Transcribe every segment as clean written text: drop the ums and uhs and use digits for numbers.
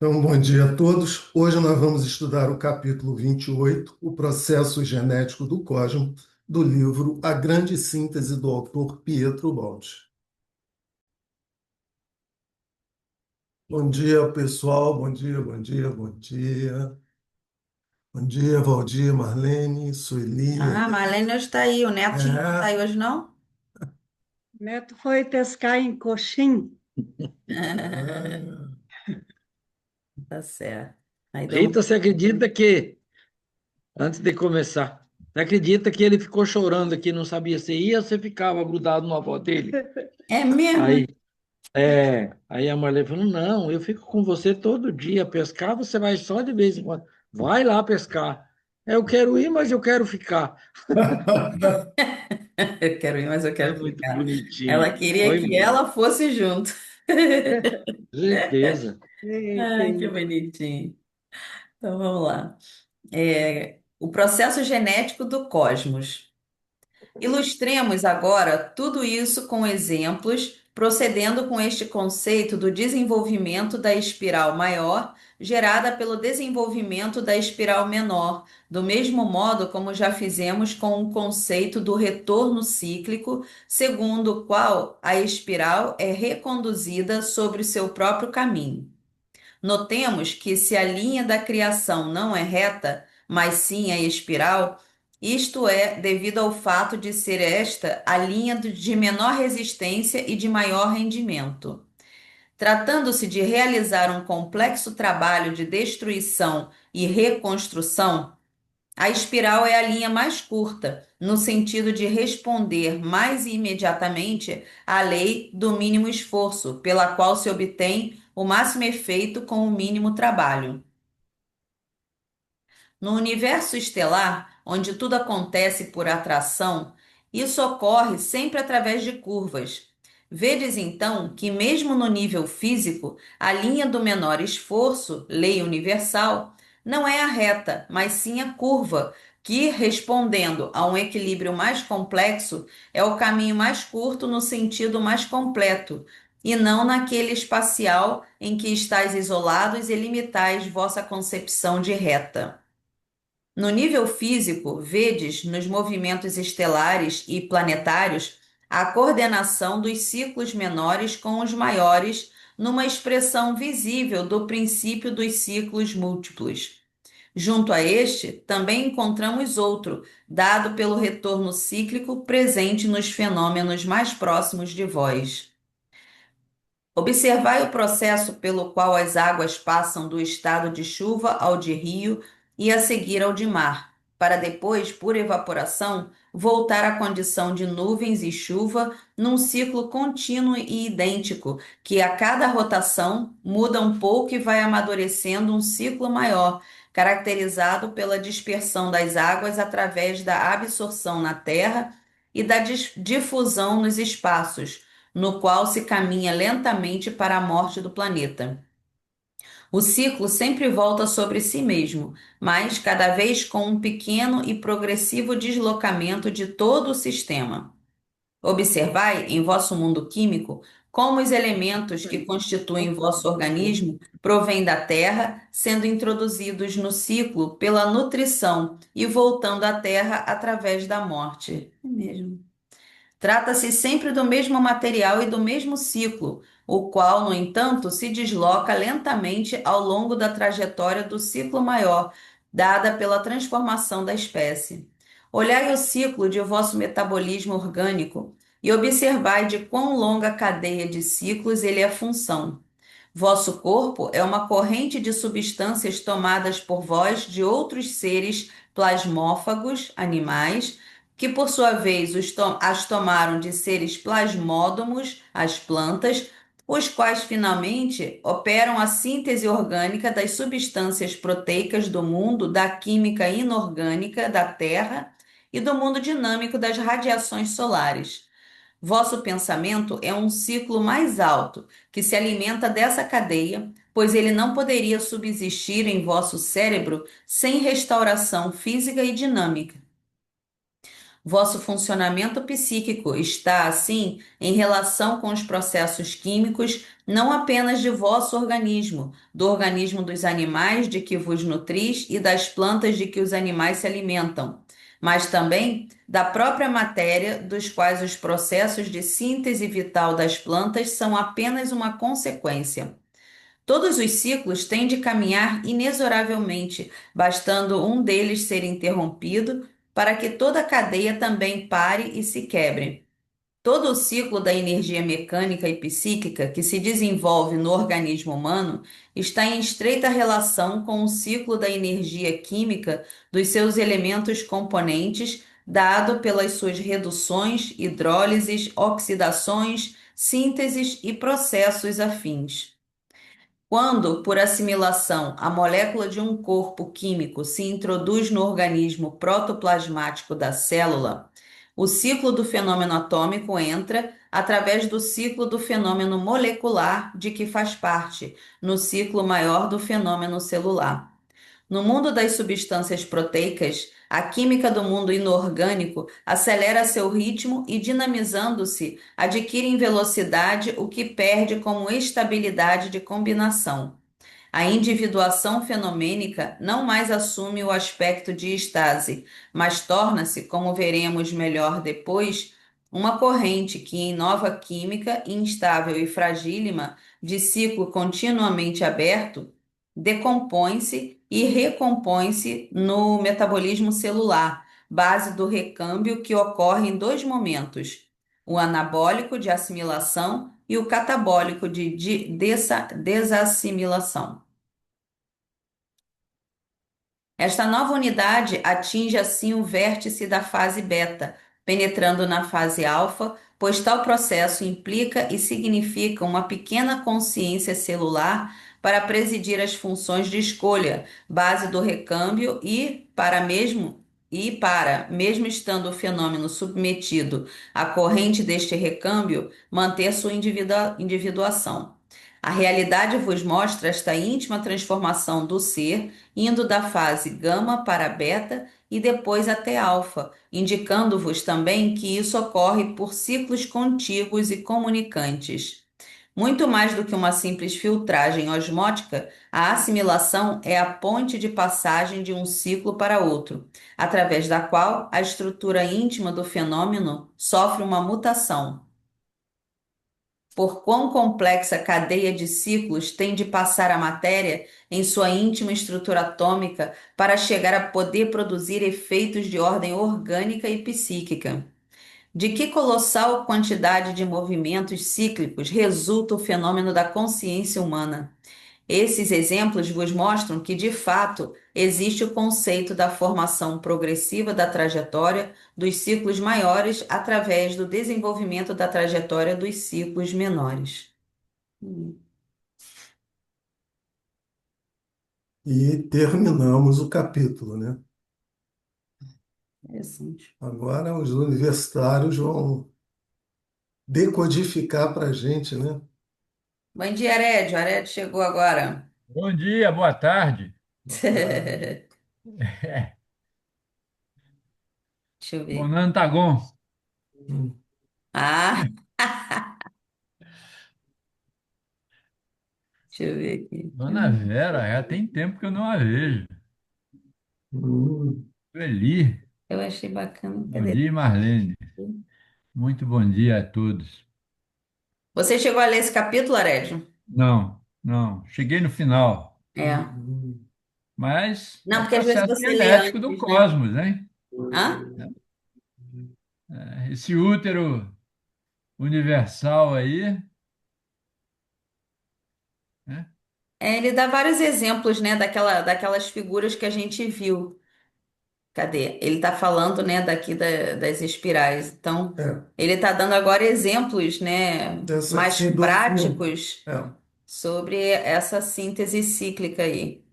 Então, bom dia a todos. Hoje nós vamos estudar o capítulo 28, o processo genético do cosmos, do livro A Grande Síntese do autor Pietro Baldi. Bom dia, pessoal. Bom dia, bom dia, bom dia. Bom dia, Valdir, Marlene, Sueli. Ah, Marlene hoje está aí. O netinho não está É, aí hoje, não? Neto foi pescar em Coxim. é. Tá certo. Aí deu uma... Rita, você acredita que, antes de começar, você acredita que ele ficou chorando aqui, não sabia se ia ou se ficava grudado na avó dele? É mesmo? Aí, aí a Marlene falou, não, eu fico com você todo dia, pescar você vai só de vez em quando. Vai lá pescar. Eu quero ir, mas eu quero ficar. Eu quero ir, mas eu É quero muito ficar. Ela bonitinho. queria Oi, que mãe. ela fosse junto. Certeza. Ai, que Entendi. bonitinho. Então vamos lá. O processo genético do cosmos. Ilustremos agora tudo isso com exemplos, procedendo com este conceito do desenvolvimento da espiral maior, gerada pelo desenvolvimento da espiral menor, do mesmo modo como já fizemos com o conceito do retorno cíclico, segundo o qual a espiral é reconduzida sobre o seu próprio caminho. Notemos que se a linha da criação não é reta, mas sim a espiral, isto é devido ao fato de ser esta a linha de menor resistência e de maior rendimento. Tratando-se de realizar um complexo trabalho de destruição e reconstrução, a espiral é a linha mais curta, no sentido de responder mais imediatamente à lei do mínimo esforço, pela qual se obtém o máximo efeito com o mínimo trabalho. No universo estelar, onde tudo acontece por atração, isso ocorre sempre através de curvas. Vedes então que, mesmo no nível físico, a linha do menor esforço, lei universal, não é a reta, mas sim a curva, que, respondendo a um equilíbrio mais complexo, é o caminho mais curto no sentido mais completo, e não naquele espacial em que estáis isolados e limitais vossa concepção de reta. No nível físico, vedes nos movimentos estelares e planetários a coordenação dos ciclos menores com os maiores, numa expressão visível do princípio dos ciclos múltiplos. Junto a este, também encontramos outro, dado pelo retorno cíclico presente nos fenômenos mais próximos de vós. Observai o processo pelo qual as águas passam do estado de chuva ao de rio e a seguir ao de mar, para depois, por evaporação, voltar à condição de nuvens e chuva num ciclo contínuo e idêntico, que a cada rotação muda um pouco e vai amadurecendo um ciclo maior, caracterizado pela dispersão das águas através da absorção na terra e da difusão nos espaços no qual se caminha lentamente para a morte do planeta. O ciclo sempre volta sobre si mesmo, mas cada vez com um pequeno e progressivo deslocamento de todo o sistema. Observai, em vosso mundo químico, como os elementos que constituem vosso organismo provêm da Terra, sendo introduzidos no ciclo pela nutrição e voltando à Terra através da morte. É mesmo. Trata-se sempre do mesmo material e do mesmo ciclo, o qual, no entanto, se desloca lentamente ao longo da trajetória do ciclo maior, dada pela transformação da espécie. Olhai o ciclo de vosso metabolismo orgânico e observai de quão longa cadeia de ciclos ele é função. Vosso corpo é uma corrente de substâncias tomadas por vós de outros seres plasmófagos, animais, que por sua vez as tomaram de seres plasmódomos, as plantas, os quais finalmente operam a síntese orgânica das substâncias proteicas do mundo da química inorgânica da Terra e do mundo dinâmico das radiações solares. Vosso pensamento é um ciclo mais alto, que se alimenta dessa cadeia, pois ele não poderia subsistir em vosso cérebro sem restauração física e dinâmica. Vosso funcionamento psíquico está, assim, em relação com os processos químicos, não apenas de vosso organismo, do organismo dos animais de que vos nutris e das plantas de que os animais se alimentam, mas também da própria matéria, dos quais os processos de síntese vital das plantas são apenas uma consequência. Todos os ciclos têm de caminhar inexoravelmente, bastando um deles ser interrompido para que toda a cadeia também pare e se quebre. Todo o ciclo da energia mecânica e psíquica que se desenvolve no organismo humano está em estreita relação com o ciclo da energia química dos seus elementos componentes, dado pelas suas reduções, hidrólises, oxidações, sínteses e processos afins. Quando, por assimilação, a molécula de um corpo químico se introduz no organismo protoplasmático da célula, o ciclo do fenômeno atômico entra através do ciclo do fenômeno molecular de que faz parte, no ciclo maior do fenômeno celular. No mundo das substâncias proteicas, a química do mundo inorgânico acelera seu ritmo e, dinamizando-se, adquire em velocidade o que perde como estabilidade de combinação. A individuação fenomênica não mais assume o aspecto de estase, mas torna-se, como veremos melhor depois, uma corrente que, em nova química, instável e fragílima, de ciclo continuamente aberto, decompõe-se e recompõe-se no metabolismo celular, base do recâmbio que ocorre em dois momentos: o anabólico de assimilação e o catabólico de desassimilação. Esta nova unidade atinge assim o vértice da fase beta, penetrando na fase alfa, pois tal processo implica e significa uma pequena consciência celular para presidir as funções de escolha, base do recâmbio mesmo estando o fenômeno submetido à corrente deste recâmbio, manter sua individuação. A realidade vos mostra esta íntima transformação do ser, indo da fase gama para beta e depois até alfa, indicando-vos também que isso ocorre por ciclos contíguos e comunicantes. Muito mais do que uma simples filtragem osmótica, a assimilação é a ponte de passagem de um ciclo para outro, através da qual a estrutura íntima do fenômeno sofre uma mutação. Por quão complexa cadeia de ciclos tem de passar a matéria em sua íntima estrutura atômica para chegar a poder produzir efeitos de ordem orgânica e psíquica? De que colossal quantidade de movimentos cíclicos resulta o fenômeno da consciência humana? Esses exemplos vos mostram que, de fato, existe o conceito da formação progressiva da trajetória dos ciclos maiores através do desenvolvimento da trajetória dos ciclos menores. E terminamos o capítulo, né? Interessante. Agora os universitários vão decodificar para a gente, né? Bom dia, Arédio. Arédio chegou agora. Bom dia, boa tarde. Boa tarde. Deixa eu ver. Bonan Tagon. Hum, Ah, deixa eu ver aqui. Dona Vera, já tem tempo que eu não a vejo. hum. Sueli, Eu achei bacana. bom Cadê? dia, Marlene. Muito bom dia a todos. Você chegou a ler esse capítulo, Arédio? Não, não, cheguei no final, É. mas é Não, o porque às vezes processo você lê genético do antes, né? cosmos, hein? Hã? Esse útero universal aí, né? É, ele dá vários exemplos, né, daquelas figuras que a gente viu. Cadê? Ele está falando, né, das espirais. Então, É, ele está dando agora exemplos, né, dessa mais síndrome. práticos É, sobre essa síntese cíclica aí.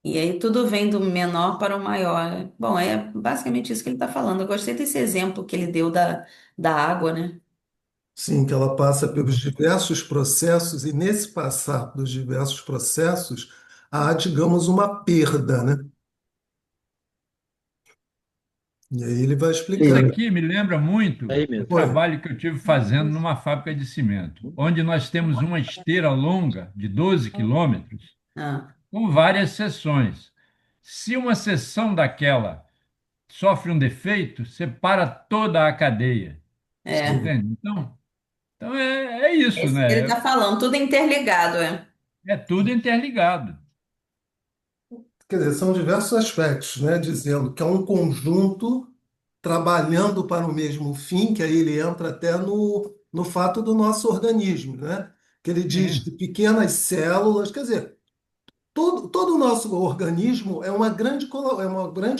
E aí tudo vem do menor para o maior. Bom, é basicamente isso que ele está falando. Eu gostei desse exemplo que ele deu da água, né? sim, que ela passa pelos diversos processos, e nesse passar dos diversos processos há, digamos, uma perda, né? E aí ele vai Sim, Isso explicar. aqui me lembra muito aí o mesmo. Oi. trabalho que eu tive fazendo numa fábrica de cimento, onde nós temos uma esteira longa de 12 quilômetros, Ah, com várias seções. Se uma seção daquela sofre um defeito, separa toda a cadeia, é. Sim. entende? Então é É isso, isso que ele né? está falando, tudo interligado, é. É tudo interligado. Quer dizer, são diversos aspectos, né? Dizendo que é um conjunto trabalhando para o mesmo fim, que aí ele entra até no fato do nosso organismo, né? Que ele diz que Sim, pequenas células, quer dizer, todo o nosso organismo é uma grande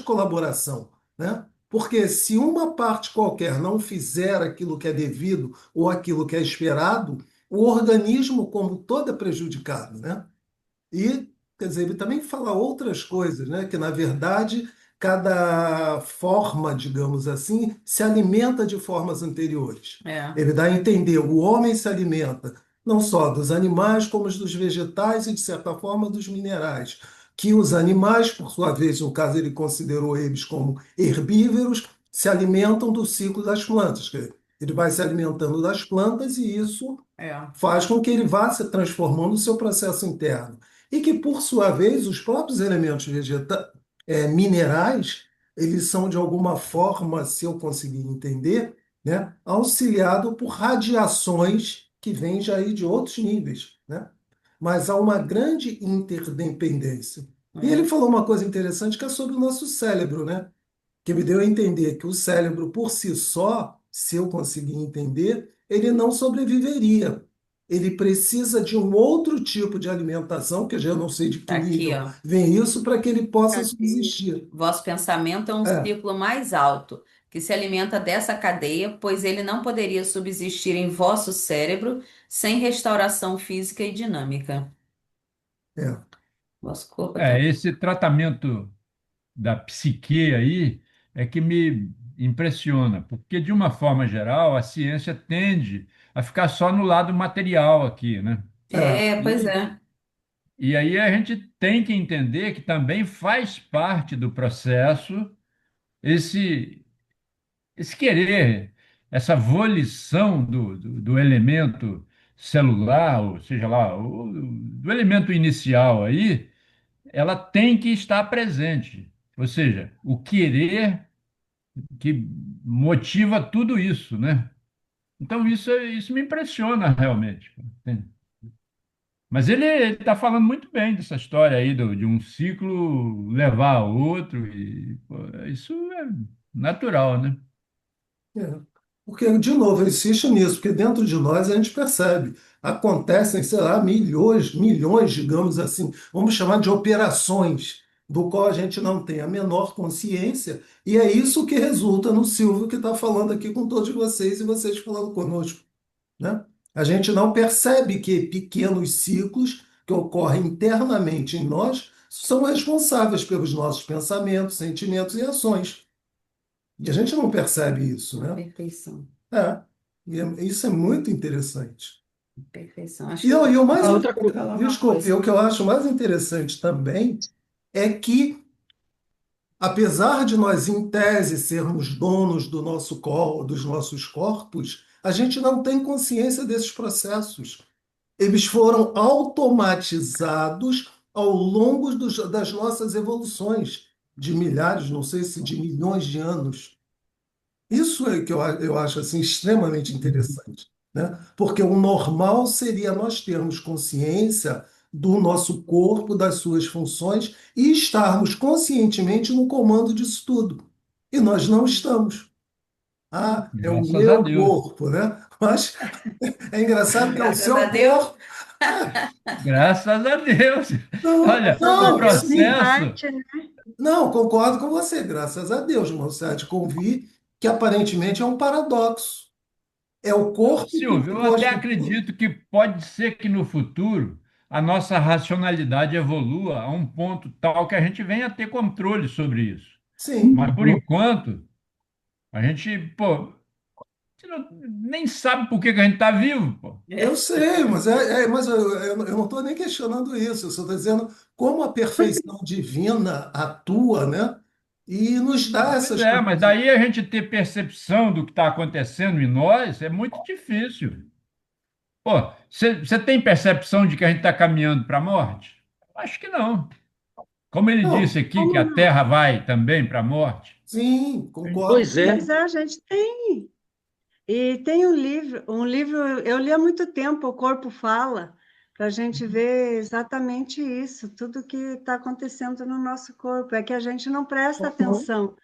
colaboração, né? Porque se uma parte qualquer não fizer aquilo que é devido ou aquilo que é esperado, o organismo como todo é prejudicado, né? E, quer dizer, ele também fala outras coisas, né? Que, na verdade, cada forma, digamos assim, se alimenta de formas anteriores. É. Ele dá a entender, o homem se alimenta não só dos animais, como dos vegetais e, de certa forma, dos minerais. Que os animais, por sua vez, no caso, ele considerou eles como herbívoros, se alimentam do ciclo das plantas. Quer dizer, ele vai se alimentando das plantas e isso É. faz com que ele vá se transformando no seu processo interno. E que, por sua vez, os próprios elementos minerais, eles são, de alguma forma, se eu conseguir entender, né, auxiliado por radiações que vêm já aí de outros níveis, né? Mas há uma grande interdependência. E ele É. falou uma coisa interessante que é sobre o nosso cérebro, né? Que me deu a entender que o cérebro por si só, se eu conseguir entender, ele não sobreviveria. Ele precisa de um outro tipo de alimentação, que eu já não sei de que Tá aqui, nível ó. vem isso, para que ele possa Cadê? subsistir. Vosso pensamento é um É, círculo mais alto, que se alimenta dessa cadeia, pois ele não poderia subsistir em vosso cérebro sem restauração física e dinâmica. é, Vosso corpo é tão. esse tratamento da psique aí é que me impressiona, porque, de uma forma geral, a ciência tende a ficar só no lado material aqui, né? é, É, pois E, é. e aí a gente tem que entender que também faz parte do processo esse, esse querer, essa volição do elemento celular, ou seja lá, do elemento inicial aí, ela tem que estar presente. Ou seja, o querer que motiva tudo isso, né? Então isso me impressiona realmente. Entende? Mas ele está falando muito bem dessa história aí de um ciclo levar a outro e pô, isso é natural, né? é. Porque, de novo, eu insisto nisso, porque dentro de nós a gente percebe. Acontecem, sei lá, milhões, digamos assim, vamos chamar de operações, do qual a gente não tem a menor consciência, e é isso que resulta no Silvio que está falando aqui com todos vocês e vocês falando conosco, né? A gente não percebe que pequenos ciclos que ocorrem internamente em nós são responsáveis pelos nossos pensamentos, sentimentos e ações. E a gente não percebe isso, né? Perfeição. É. Isso é muito interessante. Perfeição. Acho E, que eu o mais, A vou outra coisa, falar uma desculpe, coisa. o que eu acho mais interessante também é que, apesar de nós, em tese, sermos donos do nosso dos nossos corpos, a gente não tem consciência desses processos. Eles foram automatizados ao longo das nossas evoluções, de milhares, não sei se de milhões de anos. Isso é que eu acho assim, extremamente interessante, né? Porque o normal seria nós termos consciência do nosso corpo, das suas funções e estarmos conscientemente no comando disso tudo. E nós não estamos. Ah, é o Graças a meu Deus. corpo, né? Mas é engraçado que é o Graças a seu Deus. corpo. É, Graças a Deus. não, Olha, Graças a o Deus, não, em processo. parte, né? não, concordo com você, graças a Deus, irmão. Você há de convir que aparentemente é um paradoxo. É o Não, corpo que Silvio, me eu até constitui. acredito que pode ser que no futuro a nossa racionalidade evolua a um ponto tal que a gente venha a ter controle sobre isso. Sim, Mas por enquanto, a gente, pô, você nem sabe por que que a gente está vivo, pô. eu sei, mas eu não estou nem questionando isso. Eu só estou dizendo como a perfeição divina atua, né? e nos dá Pois essas é, mas capacidades. daí a gente ter percepção do que está acontecendo em nós é muito difícil. Pô, você tem percepção de que a gente está caminhando para a morte? Acho que não. Como ele Não, disse aqui, que Como a não? Terra vai também para a morte. sim, concordo Pois com é. Pois ele. é, a gente tem. E tem um livro, eu li há muito tempo, O Corpo Fala, para a gente ver exatamente isso, tudo que está acontecendo no nosso corpo. É que a gente não presta atenção,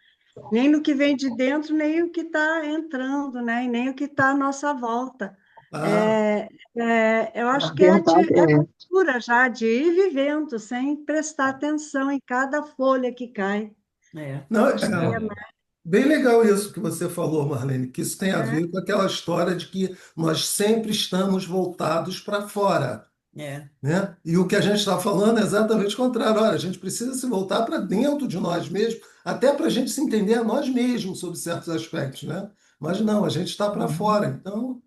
nem no que vem de dentro, nem o que está entrando, né? E nem o que está à nossa volta. Ah, Eu acho Na que verdade, é cultura já de ir vivendo, sem prestar atenção em cada folha que cai. É, não, Acho que é é bem legal isso que você falou, Marlene, que isso tem a mais. ver com aquela história de que nós sempre estamos voltados para fora, é, né? E o que a gente está falando é exatamente o contrário. Olha, a gente precisa se voltar para dentro de nós mesmos, até para a gente se entender a nós mesmos sobre certos aspectos, né? Mas não, a gente está para fora, então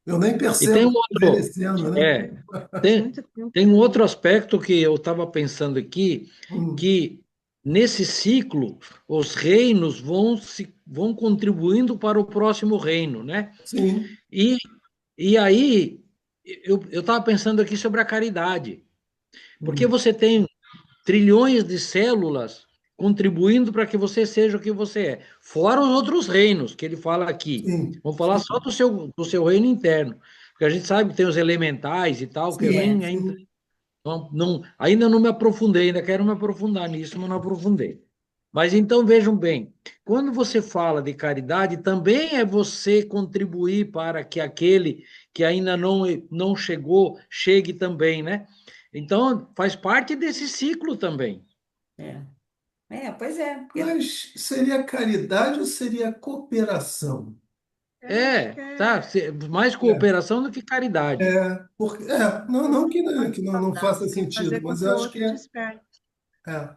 eu nem E tem percebo um que estou outro, envelhecendo, né? é, tem, Muito tempo. tem um outro aspecto que eu estava pensando aqui, Hum, que nesse ciclo os reinos vão contribuindo para o próximo reino, né? sim. E, e aí eu estava pensando aqui sobre a caridade, porque Hum, você tem trilhões de células contribuindo para que você seja o que você é. Fora os outros reinos que ele fala aqui. sim, Vamos falar só sim, do seu reino interno. Porque a gente sabe que tem os elementais e tal, que eu sim, é. nem ainda sim. ainda não me aprofundei, ainda quero me aprofundar nisso, mas não aprofundei. Mas então vejam bem, quando você fala de caridade, também é você contribuir para que aquele que ainda não chegou, chegue também, né? Então, faz parte desse ciclo também. É. Pois é, porque Mas seria caridade ou seria cooperação? Eu acho É, que tá? Mais É, cooperação do que caridade. porque, não, não que, né, que não faça tem que sentido, fazer com mas que eu o acho que outro desperte. é.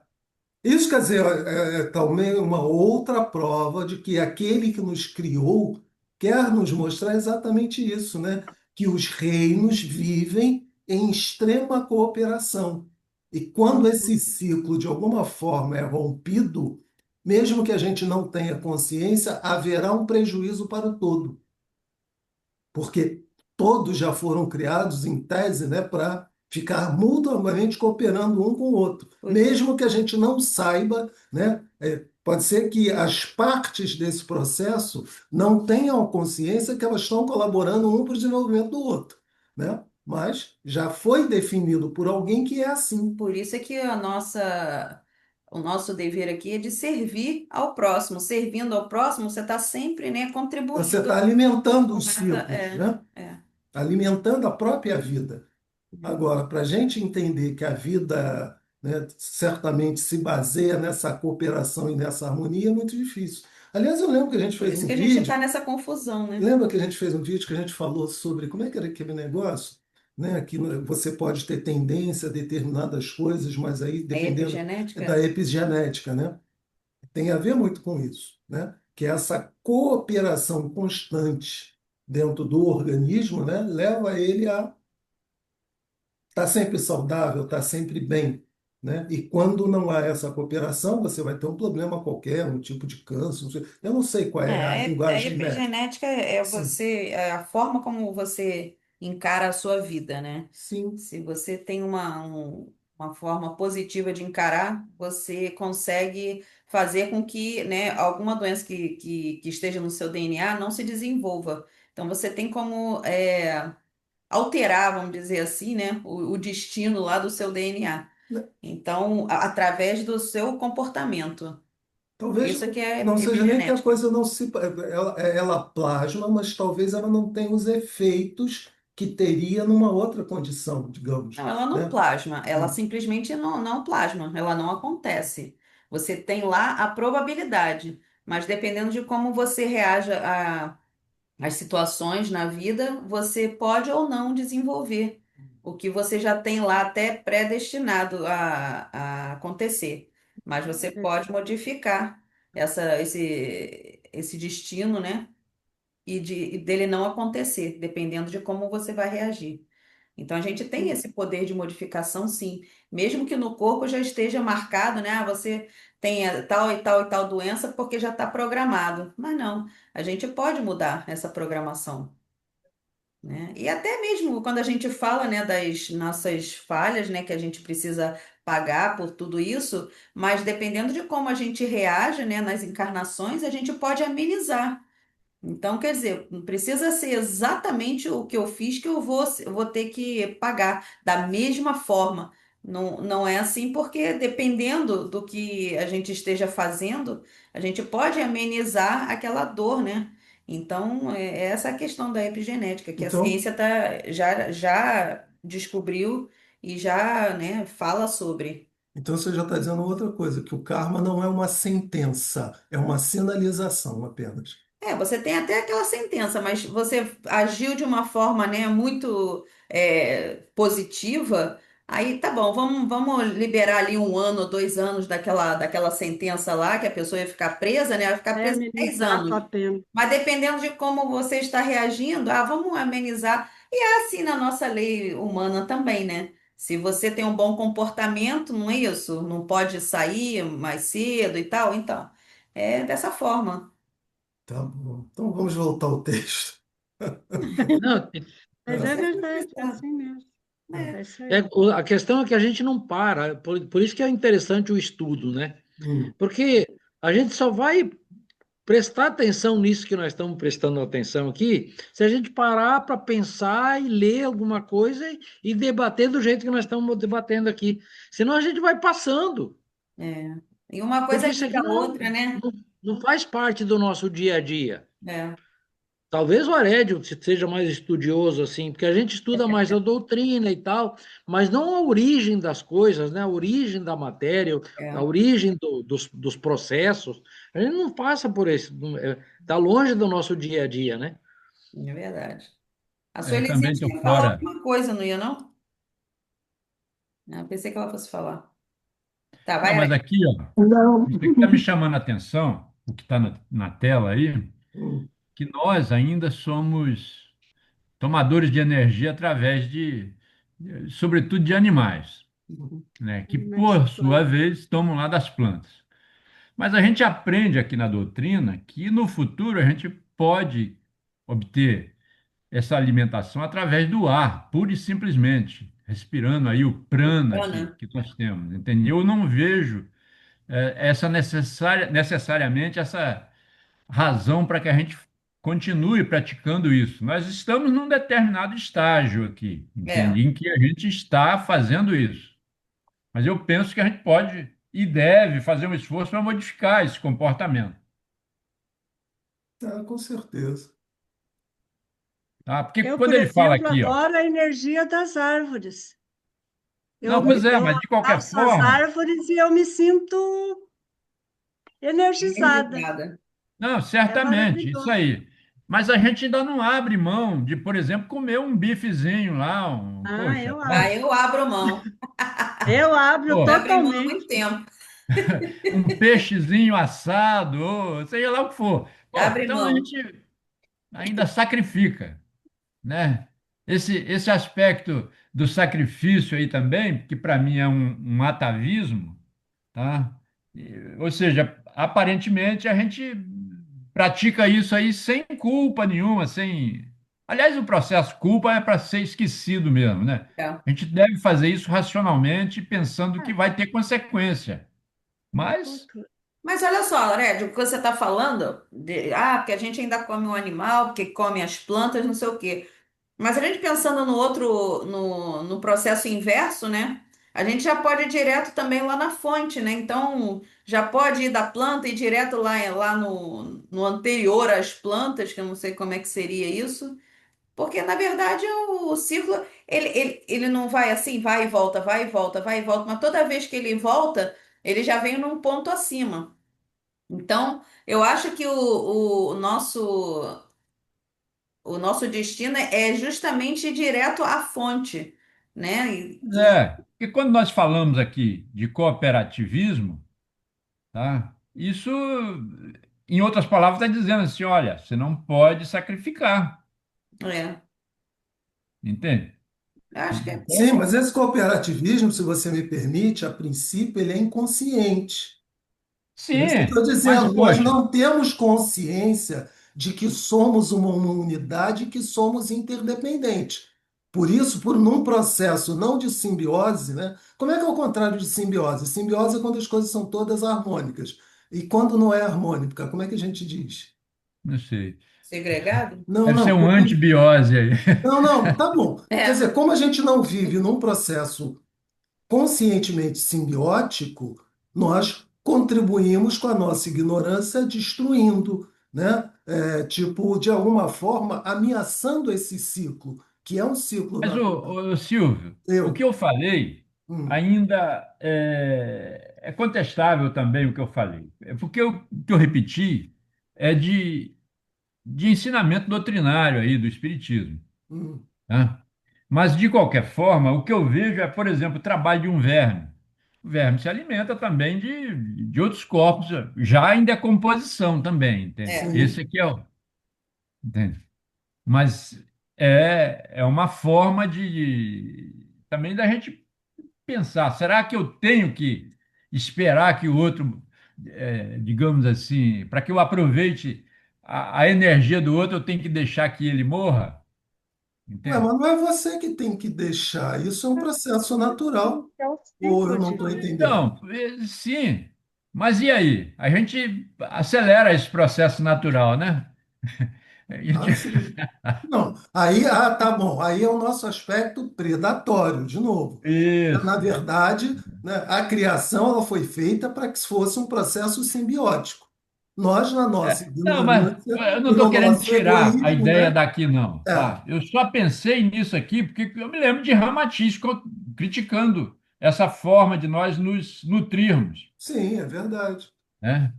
Isso quer dizer, também uma outra prova de que aquele que nos criou quer nos mostrar exatamente isso, né? Que os reinos vivem em extrema cooperação. E quando esse ciclo, de alguma forma, é rompido, mesmo que a gente não tenha consciência, haverá um prejuízo para o todo, porque todos já foram criados em tese, né, para ficar mutuamente cooperando um com o outro, por, mesmo que a gente não saiba, né, pode ser que as partes desse processo não tenham consciência que elas estão colaborando um para o desenvolvimento do outro, né? Mas já foi definido por alguém que é assim. por isso é que o nosso dever aqui é de servir ao próximo. Servindo ao próximo, você está sempre, né, Você está contribuindo alimentando com os essa. ciclos, né? É. Alimentando a própria vida. Agora, para a gente entender que a vida, né, certamente se baseia nessa cooperação e nessa harmonia, é muito difícil. Aliás, eu lembro que a gente Por fez isso um que a gente está vídeo, nessa confusão, né? lembra que a gente fez um vídeo que a gente falou sobre como é que era aquele negócio, né, que você pode ter tendência a determinadas coisas, mas aí É dependendo da epigenética? epigenética, né? Tem a ver muito com isso, né? Que é essa cooperação constante dentro do organismo, né, leva ele a está sempre saudável, está sempre bem, né? E quando não há essa cooperação, você vai ter um problema qualquer, um tipo de câncer. Eu não sei qual é a A linguagem médica. epigenética é Sim, a forma como você encara a sua vida, né? sim. Se você tem uma forma positiva de encarar, você consegue fazer com que, né, alguma doença que esteja no seu DNA não se desenvolva. Então, você tem como alterar, vamos dizer assim, né, o destino lá do seu DNA. Então, através do seu comportamento. Por Talvez isso que é não seja nem que a epigenética. coisa não se. Ela plasma, mas talvez ela não tenha os efeitos que teria numa outra condição, digamos, Não, ela não né? plasma, ela Hum. simplesmente não plasma, ela não acontece. Você tem lá a probabilidade, mas dependendo de como você reage às situações na vida, você pode ou não desenvolver o que você já tem lá até predestinado a acontecer. Mas você pode modificar esse destino, né? E dele não acontecer, dependendo de como você vai reagir. Então a gente tem esse poder de modificação, sim, mesmo que no corpo já esteja marcado, né? Ah, você tem tal e tal e tal doença porque já está programado. Mas não, a gente pode mudar essa programação, né? E até mesmo quando a gente fala, né, das nossas falhas, né, que a gente precisa pagar por tudo isso, mas dependendo de como a gente reage, né, nas encarnações, a gente pode amenizar. Então, quer dizer, não precisa ser exatamente o que eu fiz que eu vou ter que pagar da mesma forma. Não, não é assim, porque dependendo do que a gente esteja fazendo, a gente pode amenizar aquela dor, né? Então, é essa a questão da epigenética, que a Então, ciência já descobriu e já, né, fala sobre. então você já está dizendo outra coisa, que o karma não é uma sentença, é uma sinalização apenas. É, você tem até aquela sentença, mas você agiu de uma forma, né, muito positiva, aí tá bom, vamos liberar ali 1 ano, 2 anos daquela sentença lá, que a pessoa ia ficar presa, né? Ela ia ficar Vai presa 10 amenizar a anos. tua pena. Mas dependendo de como você está reagindo, vamos amenizar. E é assim na nossa lei humana também, né? Se você tem um bom comportamento, não é isso? Não pode sair mais cedo e tal, então, é dessa forma. Tá bom. Então vamos voltar ao texto. Não, Mas É, é Você é verdade, é complicado. assim mesmo. É, É isso aí. a questão é que a gente não para, por isso que é interessante o estudo, né? hum, Porque a gente só vai prestar atenção nisso que nós estamos prestando atenção aqui, se a gente parar para pensar e ler alguma coisa e debater do jeito que nós estamos debatendo aqui. Senão a gente vai passando, é. E uma coisa porque isso aqui liga a outra, né? não faz parte do nosso dia a dia. É, Talvez o Arédio seja mais estudioso assim, porque a gente estuda mais a doutrina e tal, mas não a origem das coisas, né? A origem da matéria, a é, origem dos processos. A gente não passa por isso, está longe do nosso dia a dia, né? é verdade. A Eu Suelizinha também estou tinha que falar fora. alguma coisa, não ia, não? Não, pensei que ela fosse falar. Tá, Não, vai, mas Alex. aqui, ó, Não. isso aqui está me chamando a atenção, o que está na tela aí, Hum, que nós ainda somos tomadores de energia através sobretudo, de animais, Uhum. né? Que, Animais por sua planos. vez, tomam lá das plantas. Mas a gente aprende aqui na doutrina que no futuro a gente pode obter essa alimentação através do ar, pura e simplesmente, respirando aí o prana que, Ana, que nós temos, entendeu? Eu não vejo necessariamente essa razão para que a gente continue praticando isso. Nós estamos num determinado estágio aqui, é, entende? Em que a gente está fazendo isso. Mas eu penso que a gente pode e deve fazer um esforço para modificar esse comportamento, com certeza. tá? Porque Eu, quando por ele fala exemplo, aqui, ó, adoro a energia das árvores. não, pois é, Eu mas de qualquer abraço as forma, árvores e eu me sinto energizada. não, É certamente, isso maravilhoso. aí. Mas a gente ainda não abre mão de, por exemplo, comer um bifezinho lá, Ah, poxa, eu ah, abro. eu abro mão. Eu abro pô, Já abri mão há muito totalmente. tempo. um peixezinho assado, ou seja lá o que for. Já Pô, abri então a mão. gente ainda sacrifica, né? Esse aspecto do sacrifício aí também, que para mim é um atavismo, tá? Ou seja, aparentemente a gente pratica isso aí sem culpa nenhuma, sem. Aliás, o processo culpa é para ser esquecido mesmo, né? É. A gente deve fazer isso racionalmente, pensando que É, vai ter consequência. uma Mas, cultura. Mas olha só, Lorede, o que você está falando, porque a gente ainda come um animal, porque come as plantas, não sei o quê. Mas a gente pensando no outro, no processo inverso, né? A gente já pode ir direto também lá na fonte, né? Então, já pode ir da planta e ir direto lá no anterior às plantas, que eu não sei como é que seria isso. Porque, na verdade, o ciclo, ele não vai assim, vai e volta, vai e volta, vai e volta. Mas toda vez que ele volta, ele já vem num ponto acima. Então, eu acho que o nosso destino é justamente ir direto à fonte, né? e quando nós falamos aqui de cooperativismo, tá? Isso, em outras palavras, está dizendo assim, olha, você não pode sacrificar, É, entende? Eu acho que é. Sim, mas esse cooperativismo, se você me permite, a princípio, ele é inconsciente. Por isso que eu estou Sim, mas, dizendo, nós poxa, não temos consciência de que somos uma unidade e que somos interdependentes. Por isso, por num processo não de simbiose, né? Como é que é o contrário de simbiose? Simbiose é quando as coisas são todas harmônicas. E quando não é harmônica, como é que a gente diz? não sei. Segregado? Não, Deve ser não. um antibiose aí. Não, não, tá bom. Quer É. dizer, como a gente não vive num processo conscientemente simbiótico, nós contribuímos com a nossa ignorância destruindo, né? Tipo, de alguma forma, ameaçando esse ciclo, que é um ciclo Mas, natural. Silvio, o que Eu. eu falei Hum, ainda é contestável também o que eu falei. É porque o que eu repeti é de ensinamento doutrinário aí do Espiritismo, hum, tá? Mas, de qualquer forma, o que eu vejo é, por exemplo, o trabalho de um verme. O verme se alimenta também de outros corpos, já em decomposição também, entende? É. Esse sim, aqui é o. Entende? Mas é uma forma também da gente pensar, será que eu tenho que esperar que o outro, digamos assim, para que eu aproveite a energia do outro, eu tenho que deixar que ele morra? Ué, Entende? mas não é você que tem que deixar, isso é um processo natural, É o ou eu ciclo não de estou vida. entendendo? Então, sim, mas e aí? A gente acelera esse processo natural, né? A gente- Ah, sim. Não, aí, tá bom, aí é o nosso aspecto predatório, de novo. Na Isso. verdade, né, a criação ela foi feita para que fosse um processo simbiótico. Nós, na nossa Não, mas ignorância eu não e estou no querendo nosso tirar a egoísmo, ideia né? daqui, não, É, tá? Eu só pensei nisso aqui porque eu me lembro de Ramatiz criticando essa forma de nós nos nutrirmos, sim, é verdade. né?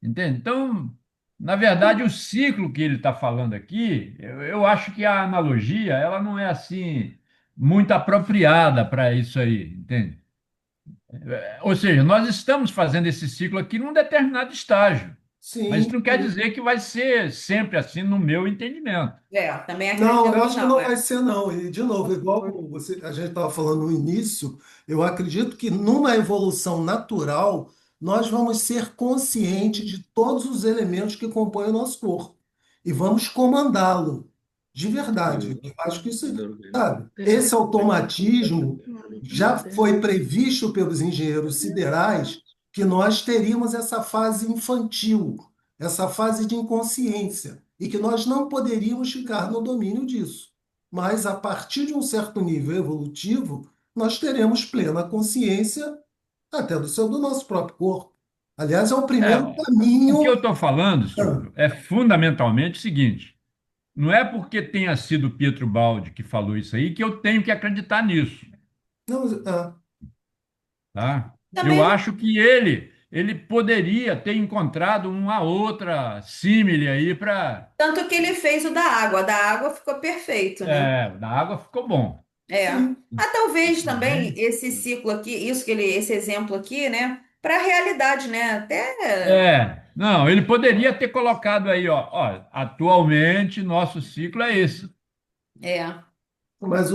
Entende? Então, na verdade, o ciclo que ele está falando aqui, eu acho que a analogia, ela não é assim muito apropriada para isso aí, entende? Ou seja, nós estamos fazendo esse ciclo aqui num determinado estágio, mas isso Sim, não quer sim. dizer que vai ser sempre assim no meu entendimento. É, também Não, eu acredito que acho que não. não É. vai ser, não. E, de novo, igual você, a gente estava falando no início, eu acredito que numa evolução natural, nós vamos ser conscientes de todos os elementos que compõem o nosso corpo e vamos comandá-lo, de verdade. Eu acho que isso, sabe, esse automatismo já foi previsto pelos engenheiros siderais que nós teríamos essa fase infantil, essa fase de inconsciência e que nós não poderíamos ficar no domínio disso. Mas a partir de um certo nível evolutivo, nós teremos plena consciência até do nosso próprio corpo. Aliás, é o É, primeiro o que eu caminho. estou falando, Ah, Silvio, é fundamentalmente o seguinte: não é porque tenha sido Pietro Baldi que falou isso aí que eu tenho que acreditar nisso, não, tá? Eu Também, acho que ele poderia ter encontrado uma outra símile aí para. tanto que ele fez o da água ficou perfeito, né? Da água ficou bom. É. sim, Ah, talvez também Entende? esse ciclo aqui, esse exemplo aqui, né, para a realidade, né? Até Não, ele poderia ter colocado aí, ó, atualmente nosso ciclo é esse. é. mas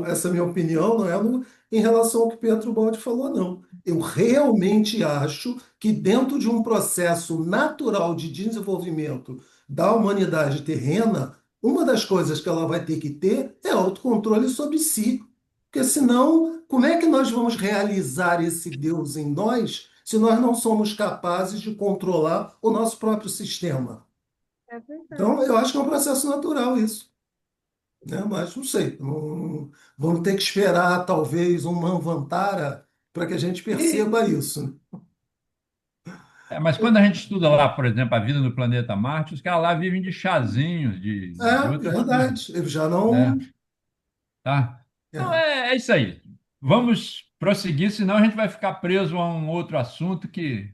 essa minha opinião não é em relação ao que Pedro Baldi falou, não. Eu realmente acho que dentro de um processo natural de desenvolvimento da humanidade terrena, uma das coisas que ela vai ter que ter é autocontrole sobre si. Porque senão, como é que nós vamos realizar esse Deus em nós se nós não somos capazes de controlar o nosso próprio sistema? É verdade. Então, eu acho que é um processo natural isso, né? Mas não sei, vamos ter que esperar talvez um Manvantara para que a gente perceba isso, né? Mas quando a gente estuda lá, por exemplo, a vida no planeta Marte, os caras lá vivem de chazinhos, de É, outras coisas, verdade. Ele já né? não. Tá? Então É. é isso aí. Vamos prosseguir, senão a gente vai ficar preso a um outro assunto que,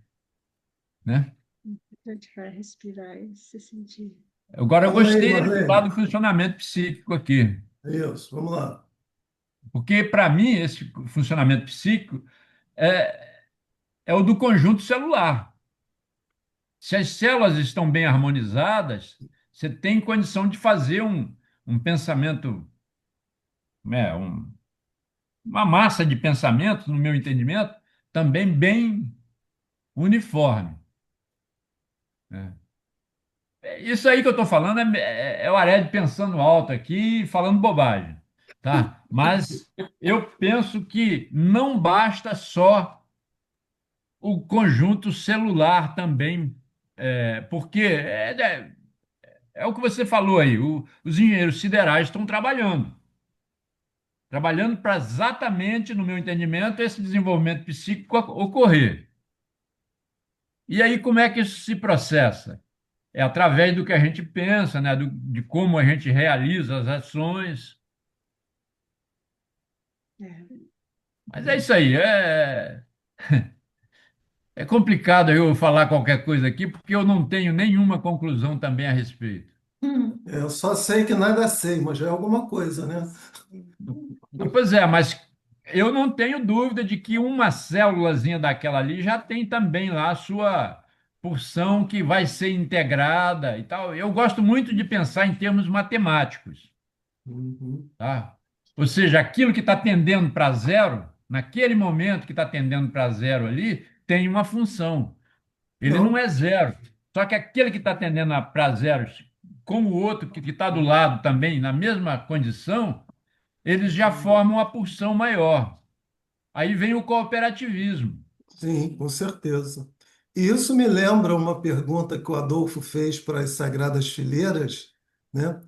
né? A gente vai respirar e se sentir. Agora eu Fala aí, gostei dele falar Marlene. do funcionamento psíquico aqui, Isso, vamos lá. porque para mim esse funcionamento psíquico é o do conjunto celular. Se as células estão bem harmonizadas, você tem condição de fazer um pensamento, né, uma massa de pensamento, no meu entendimento, também bem uniforme, né? Isso aí que eu estou falando é o Ared pensando alto aqui, falando bobagem, tá? Mas eu penso que não basta só o conjunto celular também, porque é o que você falou aí, os engenheiros siderais estão trabalhando para exatamente, no meu entendimento, esse desenvolvimento psíquico ocorrer. E aí, como é que isso se processa? É através do que a gente pensa, né? De como a gente realiza as ações. É. Mas é isso aí. É complicado eu falar qualquer coisa aqui, porque eu não tenho nenhuma conclusão também a respeito. Eu só sei que nada sei, mas já é alguma coisa, né? Pois é, mas eu não tenho dúvida de que uma célulazinha daquela ali já tem também lá a sua porção que vai ser integrada e tal. Eu gosto muito de pensar em termos matemáticos, Uhum. tá? Ou seja, aquilo que está tendendo para zero, naquele momento que está tendendo para zero ali, tem uma função. Ele não Não, é zero. Só que aquele que está tendendo para zero, com o outro que está do lado também, na mesma condição, eles já formam a porção maior. Aí vem o cooperativismo. sim, com certeza. E isso me lembra uma pergunta que o Adolfo fez para as Sagradas Fileiras, né?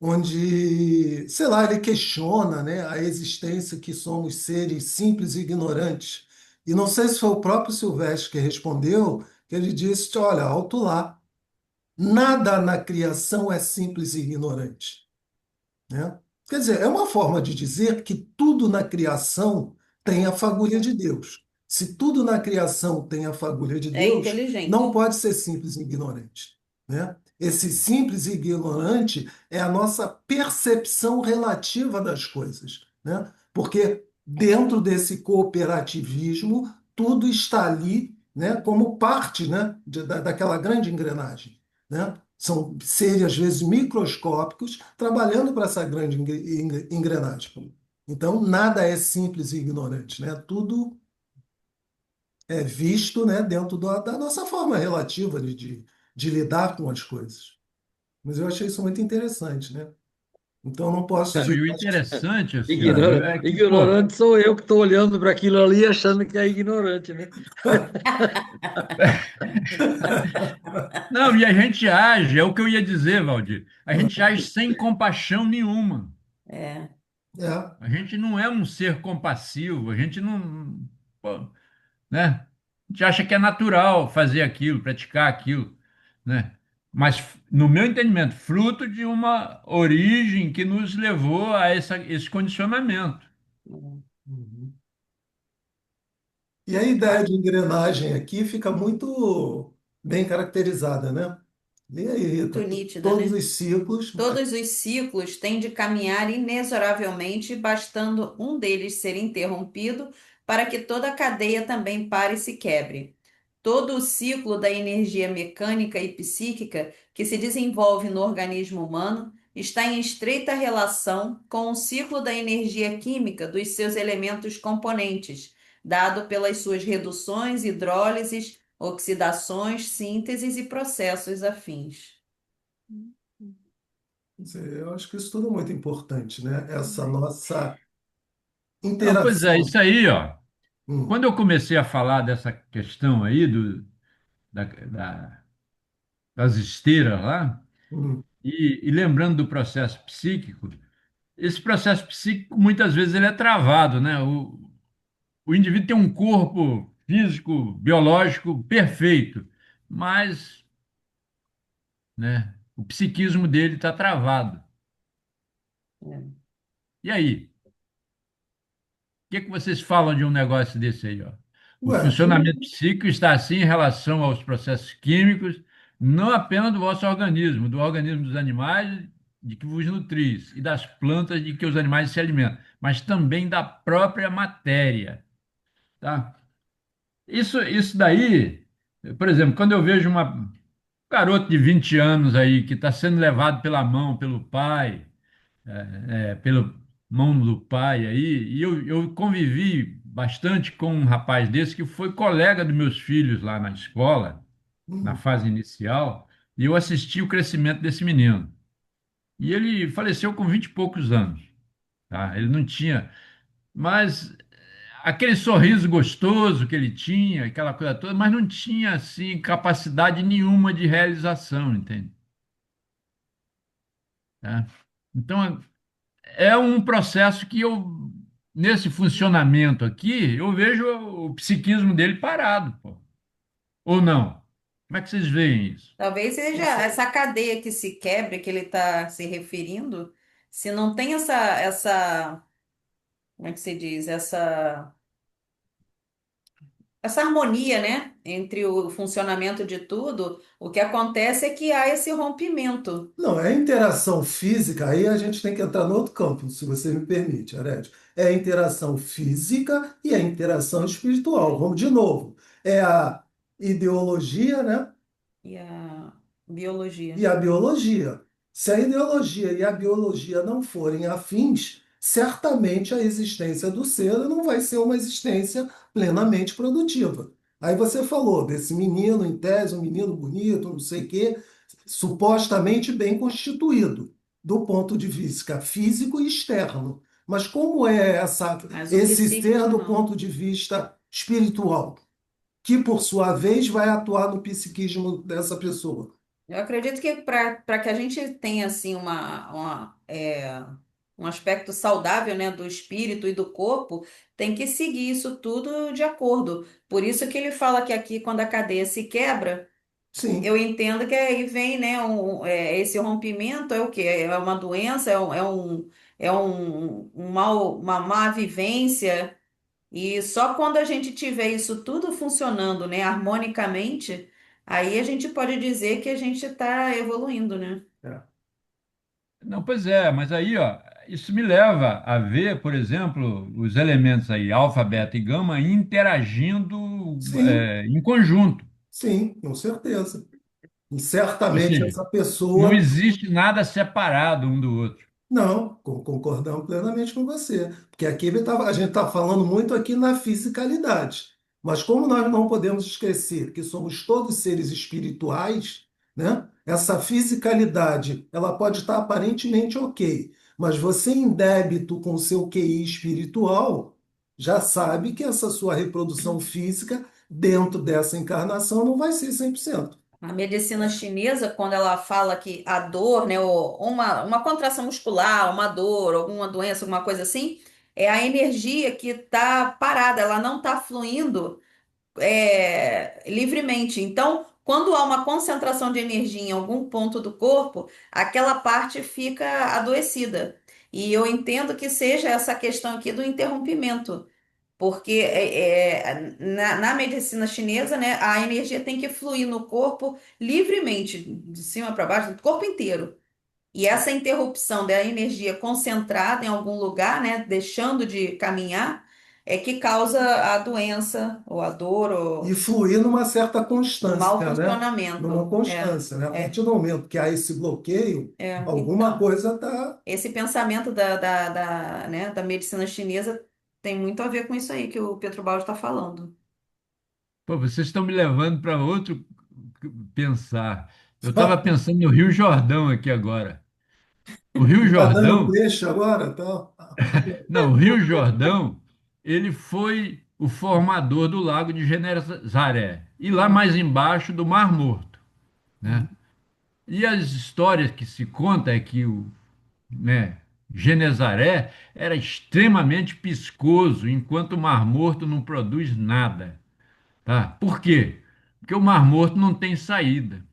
Onde, sei lá, ele questiona, né, a existência que somos seres simples e ignorantes. E não sei se foi o próprio Silvestre que respondeu, que ele disse, olha, alto lá, nada na criação é simples e ignorante, né? Quer dizer, é uma forma de dizer que tudo na criação tem a fagulha de Deus. Se tudo na criação tem a fagulha de É Deus, não inteligente. pode ser simples e ignorante, né? Esse simples e ignorante é a nossa percepção relativa das coisas, né? Porque dentro desse cooperativismo, tudo está ali, né, como parte, né, daquela grande engrenagem, né? São seres, às vezes, microscópicos trabalhando para essa grande engrenagem. Então, nada é simples e ignorante, né? Tudo é visto, né, dentro da nossa forma relativa de lidar com as coisas. Mas eu achei isso muito interessante, né? Então, eu não posso Não, te... e o interessante, Luciano, é que, pô, Ignorante sou eu que estou olhando para aquilo ali achando que é ignorante, né? não, e a gente age, é o que eu ia dizer, Valdir, a gente age sem compaixão nenhuma. É, É, A gente não é um ser compassivo, a gente não, pô, né? A gente acha que é natural fazer aquilo, praticar aquilo, né? Mas, no meu entendimento, fruto de uma origem que nos levou a esse condicionamento. uhum. E a ideia de engrenagem aqui fica muito bem caracterizada, né? Lê aí, muito Rita. nítida, Todos né? os ciclos. Todos os ciclos têm de caminhar inexoravelmente, bastando um deles ser interrompido para que toda a cadeia também pare e se quebre. Todo o ciclo da energia mecânica e psíquica que se desenvolve no organismo humano está em estreita relação com o ciclo da energia química dos seus elementos componentes, dado pelas suas reduções, hidrólises, oxidações, sínteses e processos afins. Quer dizer, eu acho que isso tudo é muito importante, né? Essa nossa Não, pois é, interação. isso aí, ó. Hum, Quando eu comecei a falar dessa questão aí das esteiras lá, hum, e lembrando do processo psíquico, esse processo psíquico muitas vezes ele é travado, né? O indivíduo tem um corpo físico, biológico perfeito, mas, né, o psiquismo dele está travado. É. E aí? O que que vocês falam de um negócio desse aí, ó? O ué, funcionamento psíquico está assim em relação aos processos químicos, não apenas do vosso organismo, do organismo dos animais de que vos nutris e das plantas de que os animais se alimentam, mas também da própria matéria, tá? Isso daí, por exemplo, quando eu vejo um garoto de 20 anos aí que está sendo levado pela mão pelo pai, mão do pai aí, e eu convivi bastante com um rapaz desse que foi colega dos meus filhos lá na escola, na Hum. fase inicial, e eu assisti o crescimento desse menino. E ele faleceu com 20 e poucos anos, tá? Ele não tinha, mas aquele sorriso gostoso que ele tinha, aquela coisa toda, mas não tinha assim capacidade nenhuma de realização, entende? Tá? Então é um processo que eu nesse funcionamento aqui, eu vejo o psiquismo dele parado, pô. Ou não? Como é que vocês veem isso? Talvez seja Você- essa cadeia que se quebre, que ele está se referindo, se não tem como é que se diz? Essa harmonia, né, entre o funcionamento de tudo, o que acontece é que há esse rompimento. Não, é interação física, aí a gente tem que entrar no outro campo, se você me permite, Ared. É a interação física e a interação espiritual. Vamos de novo. É a ideologia, né? E a biologia. E a biologia. Se a ideologia e a biologia não forem afins, certamente a existência do ser não vai ser uma existência plenamente produtiva. Aí você falou desse menino, em tese, um menino bonito, não sei o quê, supostamente bem constituído, do ponto de vista físico e externo. Mas como é Mas o esse ser psíquico do não. ponto de vista espiritual, que por sua vez vai atuar no psiquismo dessa pessoa? Eu acredito que para que a gente tenha assim um aspecto saudável, né, do espírito e do corpo, tem que seguir isso tudo de acordo. Por isso que ele fala que aqui, quando a cadeia se quebra, eu Sim. entendo que aí vem, né, esse rompimento é o quê? É uma doença, uma má vivência. E só quando a gente tiver isso tudo funcionando, né, harmonicamente, aí a gente pode dizer que a gente está evoluindo, né? É. Não, pois é, mas aí, ó, isso me leva a ver, por exemplo, os elementos aí, alfa, beta e gama, interagindo, Sim, em conjunto. sim, com certeza. E Ou certamente seja, essa não pessoa. existe nada separado um do outro. Não, concordamos plenamente com você. Porque aqui a gente está falando muito aqui na fisicalidade. Mas como nós não podemos esquecer que somos todos seres espirituais, né? Essa fisicalidade, ela pode estar aparentemente ok, mas você em débito com o seu QI espiritual, já sabe que essa sua reprodução física dentro dessa encarnação não vai ser 100%. A medicina chinesa, quando ela fala que a dor, né, ou uma contração muscular, uma dor, alguma doença, alguma coisa assim, é a energia que está parada, ela não está fluindo livremente. Então, quando há uma concentração de energia em algum ponto do corpo, aquela parte fica adoecida. E eu entendo que seja essa questão aqui do interrompimento. Porque na medicina chinesa, né, a energia tem que fluir no corpo livremente, de cima para baixo, do corpo inteiro. E essa interrupção da energia concentrada em algum lugar, né, deixando de caminhar, é que causa a doença, ou a dor, E ou fluir numa certa o mau constância, né? Numa funcionamento. constância, né? A É, partir do momento que há esse bloqueio, alguma Então, coisa está. esse pensamento né, da medicina chinesa tem muito a ver com isso aí que o Pedro Baldi está falando. Pô, vocês estão me levando para outro pensar. Eu estava pensando no Rio Jordão aqui agora. O Rio Está dando Jordão, peixe agora, tá? não, o Rio Jordão, ele foi o formador do Lago de Genezaré e lá mais embaixo do Mar Morto, né? E as histórias que se conta é que né, Genezaré era extremamente piscoso, enquanto o Mar Morto não produz nada, tá? Por quê? Porque o Mar Morto não tem saída,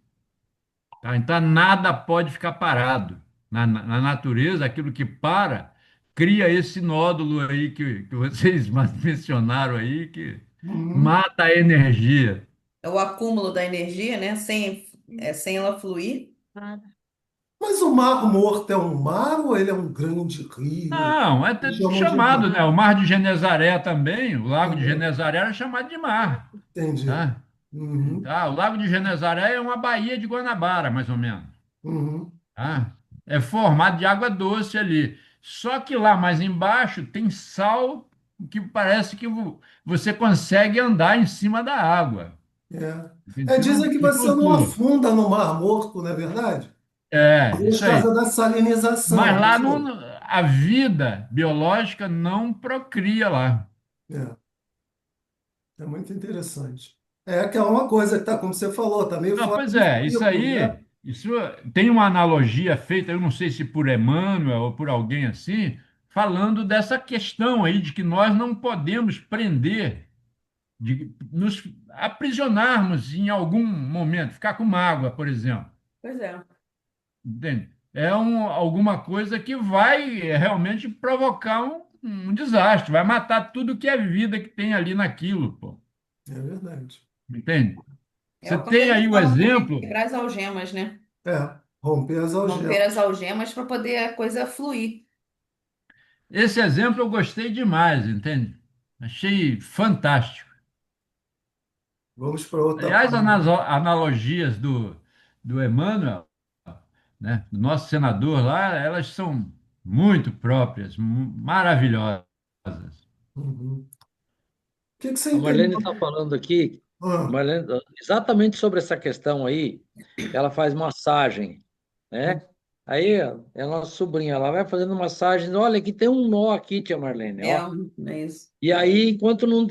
tá? Então nada pode ficar parado. Na natureza, aquilo que para cria esse nódulo aí que vocês mencionaram aí, que Uhum. mata a energia. É o acúmulo da energia, né? Sem ela fluir. Mas o Mar Morto é um mar ou ele é um grande rio? Não, é Eles até chamam de chamado, mar. né? O Mar de Genezaré também, o Lago de Uhum. Genezaré era chamado de mar, Entendi. tá? Uhum. Tá? O Lago de Genezaré é uma baía de Guanabara, mais ou menos. Uhum. Tá? É formado de água doce ali. Só que lá mais embaixo tem sal que parece que você consegue andar em cima da água. É, dizem que Não você não flutua. afunda no Mar Morto, não é verdade? É, Por isso aí. causa da Mas salinização, lá isso aí. a vida biológica não procria lá. É, é muito interessante. É que é uma coisa que tá, como você falou, tá meio Não, fora pois do é, isso ciclo, né? aí, isso tem uma analogia feita, eu não sei se por Emmanuel ou por alguém assim, falando dessa questão aí de que nós não podemos prender, de nos aprisionarmos em algum momento, ficar com mágoa, por exemplo, Pois é, entende? É alguma coisa que vai realmente provocar um desastre, vai matar tudo que é vida que tem ali naquilo, pô, É verdade. entende? é Você quando tem eles aí o falam de exemplo. quebrar as algemas, né? É, romper as Romper as algemas. algemas para poder a coisa fluir. Esse exemplo eu gostei demais, entende? Achei fantástico. Vamos para outra Aliás, as página. analogias do Emmanuel, né, do nosso senador lá, elas são muito próprias, maravilhosas. Uhum. O que que você A Marlene entendeu? está falando aqui, Ah, Marlene, exatamente sobre essa questão aí, que ela faz massagem, né? Aí a nossa sobrinha, ela vai fazendo massagem, olha, aqui tem um nó aqui, tia Marlene, É, ó. é isso. E aí, enquanto não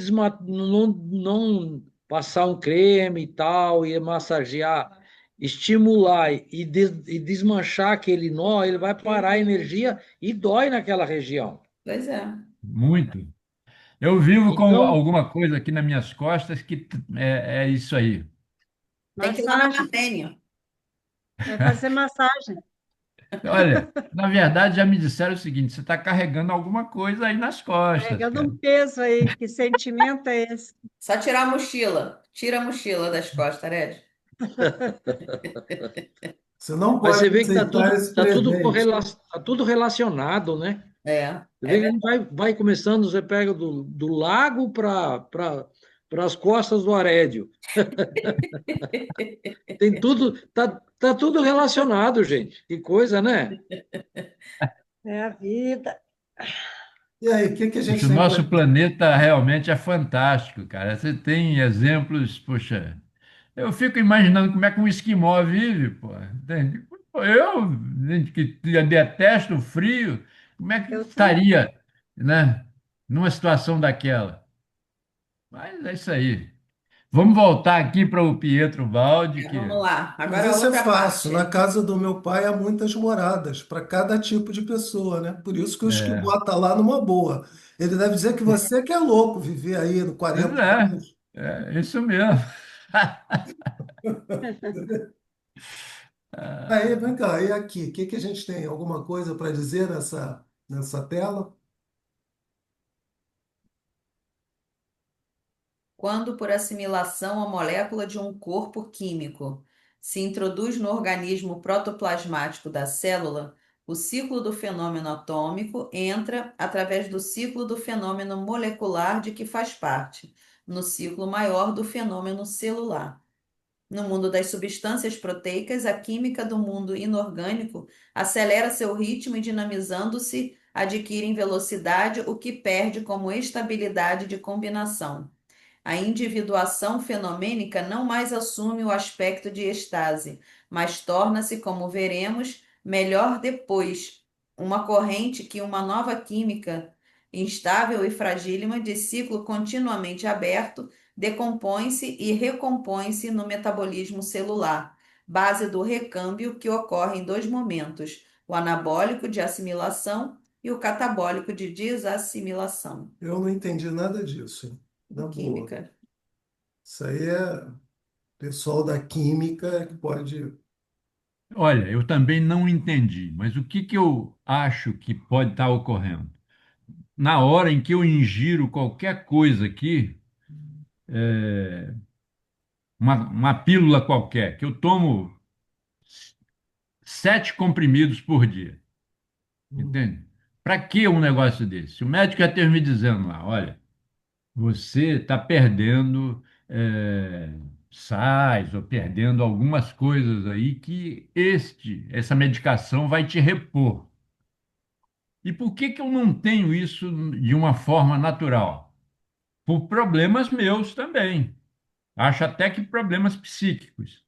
passar um creme e tal, e massagear, estimular e desmanchar aquele nó, ele vai parar a energia e dói naquela região. Pois é. Muito. Eu vivo com Então, alguma coisa aqui nas minhas costas que é isso aí. Tem que ir lá na Massagem, Martênia. é fazer massagem. Olha, na verdade já me disseram o seguinte: você está carregando alguma coisa aí nas costas, Carregando cara. um peso aí. Que sentimento é esse? Só tirar a mochila. Tira a mochila das costas, Ed. você não mas pode você vê que aceitar esse presente. tá tudo relacionado, né? É, Você é vê que a gente verdade. vai começando, você pega do lago para as costas do Arédio. Tem tudo, tá tudo relacionado, gente. Que coisa, né? É a vida. E aí, o que que a Poxa, gente o tem para nosso dizer? planeta realmente é fantástico, cara. Você tem exemplos, poxa, eu fico imaginando como é que um esquimó vive, pô, entende? Pô, eu, gente, que detesto o frio, como é que Eu também. estaria, né, numa situação daquela? Mas é isso aí. Vamos voltar aqui para o Pietro Baldi, É, que vamos lá. Mas Agora a isso é outra fácil. Na parte. casa do meu pai há muitas moradas para cada tipo de pessoa, né? Por isso que o é, esquimó está lá numa boa. Ele deve dizer que você que é louco viver aí no pois 40 é, graus. é isso mesmo. Aí, vem cá, e aqui? O que que a gente tem? Alguma coisa para dizer nessa tela? Quando, por assimilação, a molécula de um corpo químico se introduz no organismo protoplasmático da célula, o ciclo do fenômeno atômico entra através do ciclo do fenômeno molecular de que faz parte, no ciclo maior do fenômeno celular. No mundo das substâncias proteicas, a química do mundo inorgânico acelera seu ritmo e, dinamizando-se, adquire em velocidade o que perde como estabilidade de combinação. A individuação fenomênica não mais assume o aspecto de estase, mas torna-se, como veremos, melhor depois, uma corrente que uma nova química, instável e fragílima, de ciclo continuamente aberto, decompõe-se e recompõe-se no metabolismo celular, base do recâmbio que ocorre em dois momentos, o anabólico de assimilação e o catabólico de desassimilação. Eu não entendi nada disso, hein? Na boa. Química. Isso aí é pessoal da química que pode. Olha, eu também não entendi, mas o que que eu acho que pode estar ocorrendo? Na hora em que eu ingiro qualquer coisa aqui, uma pílula qualquer, que eu tomo 7 comprimidos por dia, entende? Para que um negócio desse? O médico já teve me dizendo lá, olha, você está perdendo sais ou perdendo algumas coisas aí que essa medicação vai te repor. E por que que eu não tenho isso de uma forma natural? Por problemas meus também. Acho até que problemas psíquicos,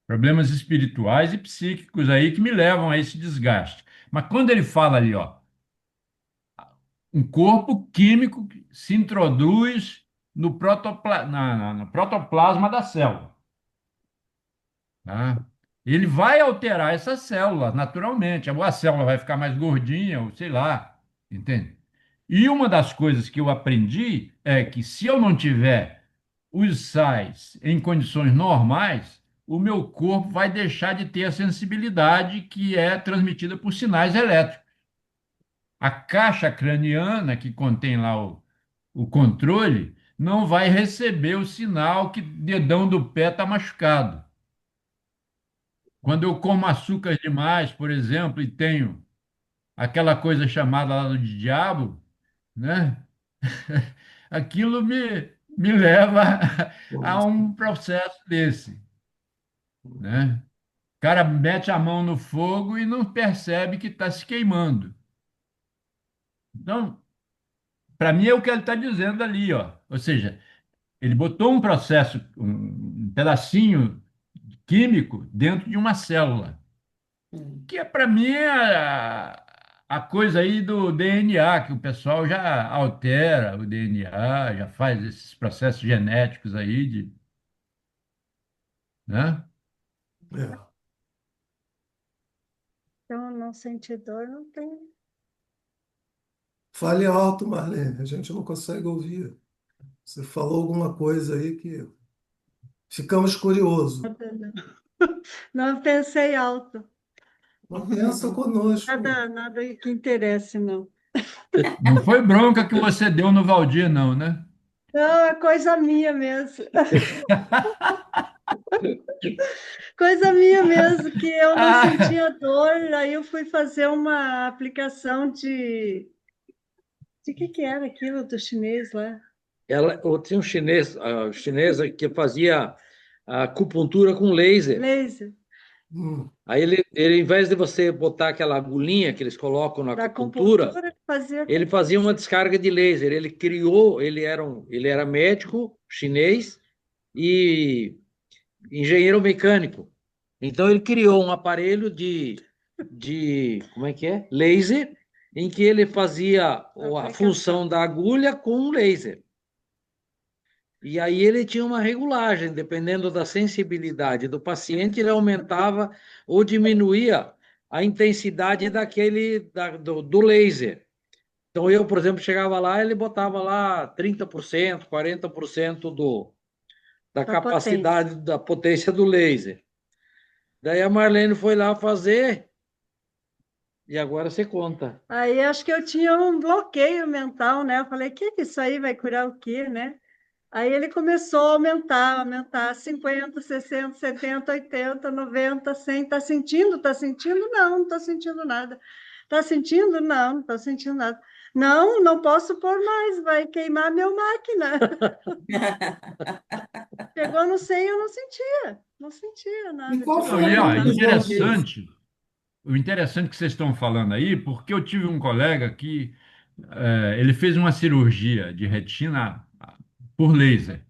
problemas espirituais e psíquicos aí que me levam a esse desgaste. Mas quando ele fala ali, ó, um corpo químico que se introduz no protoplasma da célula, tá? Ele vai alterar essa célula naturalmente. Ou a célula vai ficar mais gordinha, ou sei lá, entende? E uma das coisas que eu aprendi é que se eu não tiver os sais em condições normais, o meu corpo vai deixar de ter a sensibilidade que é transmitida por sinais elétricos. A caixa craniana que contém lá o controle não vai receber o sinal que o dedão do pé está machucado. Quando eu como açúcar demais, por exemplo, e tenho aquela coisa chamada lá do diabo, né? Aquilo me leva a um processo desse, né? O cara mete a mão no fogo e não percebe que está se queimando. Então, para mim é o que ele está dizendo ali, ó. Ou seja, ele botou um processo, um pedacinho químico dentro de uma célula, Hum. que é para mim a coisa aí do DNA, que o pessoal já altera o DNA, já faz esses processos genéticos aí de, né? É. Então, não sentir dor não tem Fale alto, Marlene, a gente não consegue ouvir. Você falou alguma coisa aí que ficamos curiosos. nada, não. Não pensei alto. Não pensa conosco. Nada que interesse, não. Não foi bronca que você deu no Valdir, não, né? Não, é coisa minha mesmo. Coisa minha mesmo, que eu não Ah, sentia dor, aí eu fui fazer uma aplicação de que era aquilo do chinês lá? Eu tinha um chinês, chinesa que fazia a acupuntura com laser. Laser, Hum, Aí ele, em vez de você botar aquela agulhinha que eles colocam na da acupuntura, acupuntura que fazia ele com fazia uma laser. descarga de laser. Ele criou, ele era médico chinês e engenheiro mecânico. Então ele criou um aparelho como é que é? Laser, em que ele fazia a função Aplicação. da agulha com um laser. E aí ele tinha uma regulagem, dependendo da sensibilidade do paciente, ele aumentava ou diminuía a intensidade do laser. Então eu, por exemplo, chegava lá, ele botava lá 30%, 40% da Da potência. capacidade da potência do laser. Daí a Marlene foi lá fazer e agora você conta. Aí acho que eu tinha um bloqueio mental, né? Eu falei, que isso aí vai curar o quê, né? Aí ele começou a aumentar, 50, 60, 70, 80, 90, 100. Tá sentindo? Tá sentindo? Não, não tô sentindo nada. Tá sentindo? Não, não tô sentindo nada. Não, não posso pôr mais, vai queimar minha máquina. Chegou no 100, eu não sentia E nada de qual não, foi dor, e o ó, nada. resultado? interessante que vocês estão falando aí, porque eu tive um colega que ele fez uma cirurgia de retina por laser,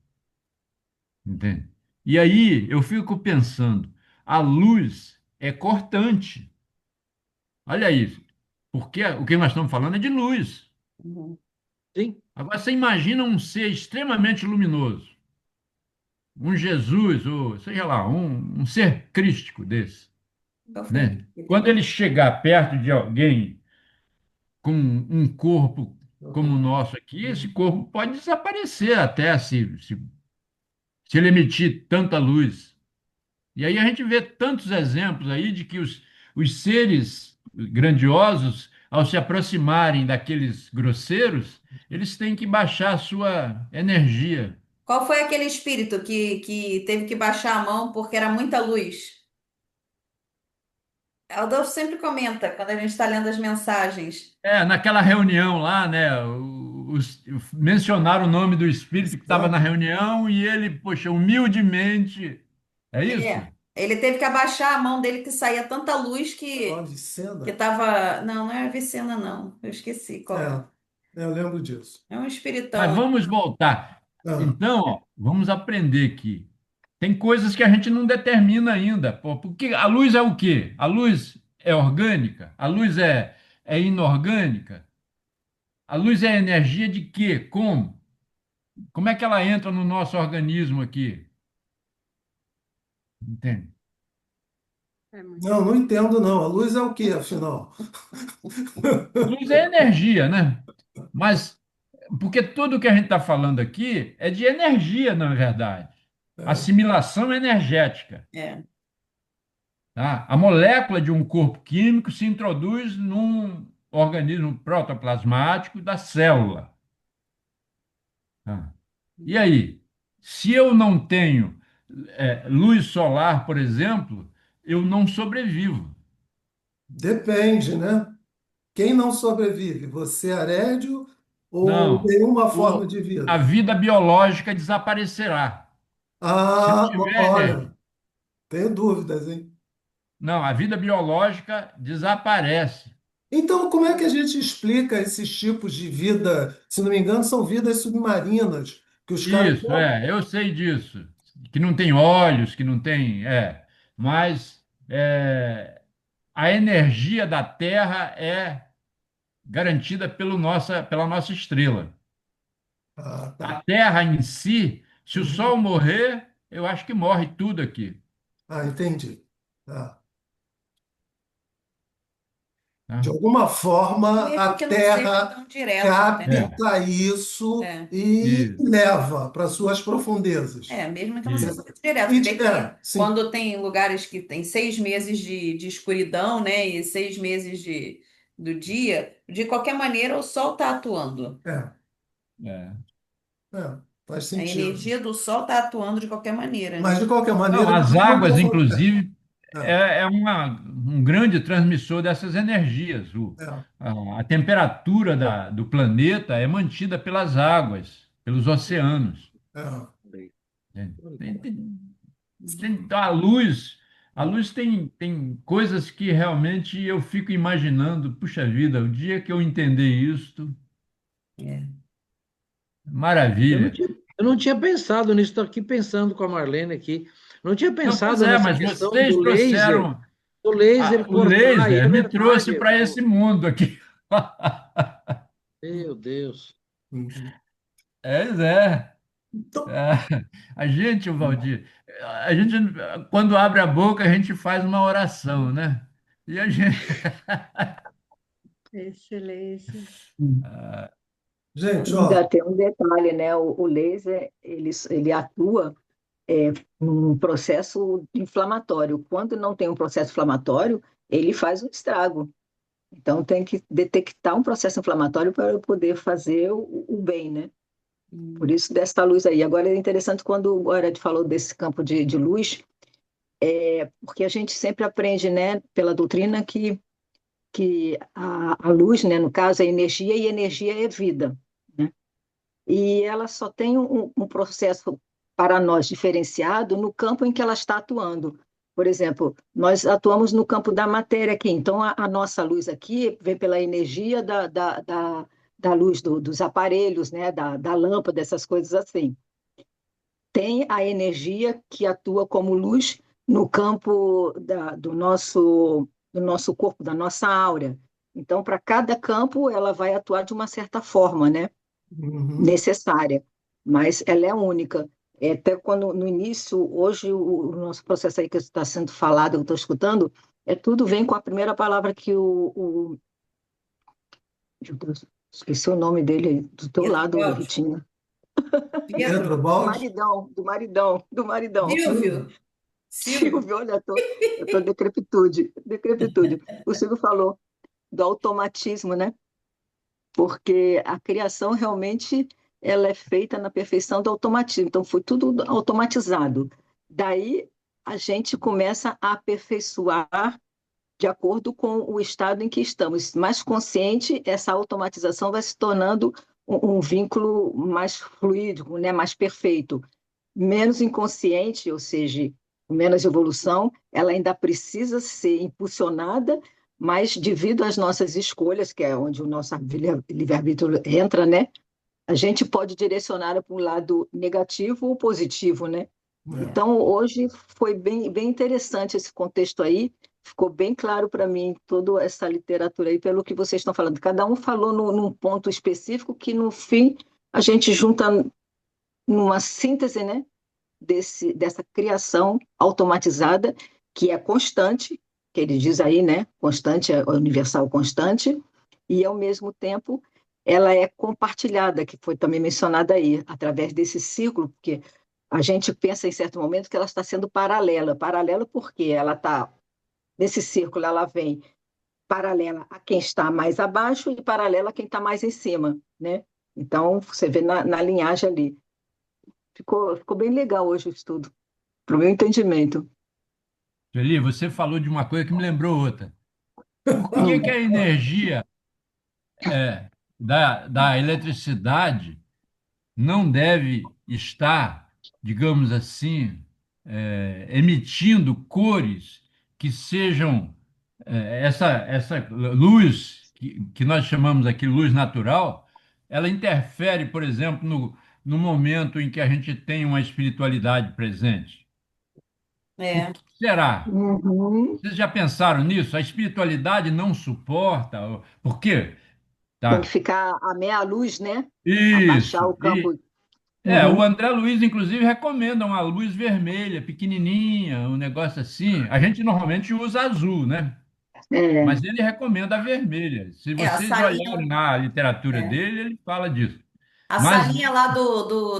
entende? E aí eu fico pensando, a luz é cortante. Olha isso. Porque o que nós estamos falando é de luz. Uhum. Sim, Agora você imagina um ser extremamente luminoso, um Jesus, ou seja lá, um ser crístico desse, Perfeito. né? Quando ele chegar perto de alguém com um corpo como o nosso aqui, esse corpo pode desaparecer até se ele emitir tanta luz. E aí a gente vê tantos exemplos aí de que os seres grandiosos, ao se aproximarem daqueles grosseiros, eles têm que baixar a sua energia. Qual foi aquele espírito que teve que baixar a mão porque era muita luz? Adolfo sempre comenta quando a gente está lendo as mensagens. Naquela reunião lá, né, mencionaram o nome do espírito que estava na Sabe? reunião e ele, poxa, humildemente, é isso? É. Ele teve que abaixar a mão dele que saía tanta luz Ó, que Avicena? tava. Não, não é Avicena, não. Eu esqueci qual. Eu lembro disso. É um Mas espiritão. vamos voltar. Ah, Então, ó, vamos aprender aqui. Tem coisas que a gente não determina ainda. Pô, porque a luz é o quê? A luz é orgânica? A luz é inorgânica? A luz é energia de quê? Como? Como é que ela entra no nosso organismo aqui? Entende? É muito não, não entendo, não. A luz é o quê, afinal? Luz é energia, né? Mas, porque tudo que a gente está falando aqui é de energia, na verdade. É, Assimilação energética. É. Tá? A molécula de um corpo químico se introduz num organismo protoplasmático da célula. Tá? E aí, se eu não tenho luz solar, por exemplo, eu não sobrevivo. depende, né? Quem não sobrevive? Você, Arédio, ou Não, nenhuma forma o- de a vida? vida biológica desaparecerá. Se não Ah, tiver energia. olha, tenho dúvidas, hein? Não, a vida biológica desaparece. Então, como é que a gente explica esses tipos de vida? Se não me engano, são vidas submarinas, que os caras. Isso, eu sei disso. Que não tem olhos, que não tem. Mas a energia da Terra é garantida pela nossa estrela. Ah, A tá. Terra em si, se o Uhum. Sol morrer, eu acho que morre tudo aqui. Ah, entendi. Tá. De Tá? alguma forma, a Mesmo que não seja Terra tão direto, entendeu? É, capta isso É. e isso, leva para suas profundezas. Mesmo que não seja isso. muito direto. Você vê que Sim, quando tem lugares que tem 6 meses de escuridão, né? E 6 meses do dia, de qualquer maneira o sol está atuando. é, É. faz A sentido. energia do sol está atuando de qualquer maneira, Mas, né? de qualquer Não, maneira, de as alguma águas, profundidade. inclusive, um grande transmissor dessas energias. É, A temperatura do planeta é mantida pelas águas, pelos oceanos. é. Né? Então, a luz tem coisas que realmente eu fico imaginando, puxa vida, o dia que eu entender isso, É. Eu não maravilha. tinha, eu não tinha pensado nisso, estou aqui pensando com a Marlene aqui. Não tinha Não, pois pensado é, nessa mas questão vocês trouxeram do laser o cortar, e é laser, me trouxe verdade. para esse mundo aqui. Meu Deus. Uhum. É. Então, É. A gente, o Valdir, a gente, quando abre a boca, a gente faz uma oração, né? E a gente. excelência. gente, ó, Ainda tem um detalhe, né? O laser, ele atua num processo inflamatório. Quando não tem um processo inflamatório, ele faz um estrago. Então, tem que detectar um processo inflamatório para eu poder fazer o bem, né? Por Hum. isso, desta luz aí. Agora, é interessante quando o Guaradi falou desse campo de luz, porque a gente sempre aprende, né, pela doutrina, que a luz, né, no caso, é energia e energia é vida, né? E ela só tem um processo para nós diferenciado no campo em que ela está atuando. Por exemplo, nós atuamos no campo da matéria aqui, então a nossa luz aqui vem pela energia da luz dos aparelhos, né, da lâmpada, essas coisas assim. Tem a energia que atua como luz no campo do nosso corpo, da nossa áurea. Então, para cada campo, ela vai atuar de uma certa forma, né? uhum, Necessária, mas ela é única. Até quando no início, hoje, o nosso processo aí que está sendo falado, eu estou escutando, tudo vem com a primeira palavra que meu Deus, esqueci o nome dele, do teu Pietro lado, Baldi. Ritinha. Pedro Pietro? Do Baldi, maridão, do maridão, do maridão. Silvio. Silvio? Silvio? Silvio, olha, eu tô decrepitude, decrepitude. O Silvio falou do automatismo, né? Porque a criação realmente ela é feita na perfeição do automatismo. Então, foi tudo automatizado. Daí, a gente começa a aperfeiçoar de acordo com o estado em que estamos. Mais consciente, essa automatização vai se tornando um vínculo mais fluido, né? Mais perfeito. Menos inconsciente, ou seja, com menos evolução, ela ainda precisa ser impulsionada, mas devido às nossas escolhas, que é onde o nosso livre-arbítrio entra, né? A gente pode direcionar para um lado negativo ou positivo, né? É. Então, hoje foi bem interessante esse contexto aí, ficou bem claro para mim toda essa literatura aí, pelo que vocês estão falando. Cada um falou num ponto específico que, no fim, a gente junta numa síntese, né, dessa criação automatizada, que é constante, que ele diz aí, né, constante, é universal constante, e, ao mesmo tempo, ela é compartilhada, que foi também mencionada aí, através desse ciclo, porque a gente pensa em certo momento que ela está sendo paralela. Paralela porque ela está, nesse círculo, ela vem paralela a quem está mais abaixo e paralela a quem está mais em cima, né? Então, você vê na linhagem ali. Ficou bem legal hoje o estudo, para o meu entendimento. Sueli, você falou de uma coisa que me lembrou outra. Por que Hum. que a energia da eletricidade não deve estar, digamos assim, emitindo cores que sejam essa luz que nós chamamos aqui luz natural, ela interfere, por exemplo, no momento em que a gente tem uma espiritualidade presente. Por É, que será? Uhum. Vocês já pensaram nisso? A espiritualidade não suporta. Por quê? Tem que Tá. ficar a meia luz, né? Abaixar Isso. o campo. O Uhum. André Luiz, inclusive, recomenda uma luz vermelha, pequenininha, um negócio assim. A gente normalmente usa azul, né? É, Mas ele recomenda a vermelha. Se a vocês olharem salinha, na literatura é, dele, ele fala disso. a Mas salinha lá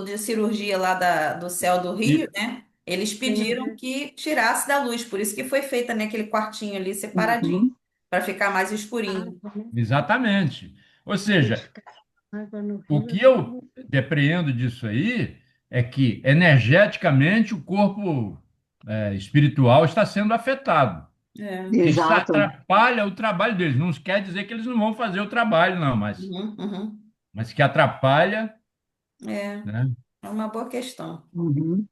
de cirurgia lá do Céu do Rio, e- né? Eles pediram Sim. que tirasse da luz, por isso que foi feita naquele quartinho ali separadinho, uhum. para ficar mais Ah, escurinho. exatamente. Ou seja, purificar água no o rio é que tudo eu muito. depreendo disso aí é que energeticamente o corpo espiritual está sendo afetado. É. Que isso Exato. atrapalha o trabalho deles. Não quer dizer que eles não vão fazer o trabalho, não, Uhum, uhum. mas que atrapalha, É, né? é uma boa questão. Uhum.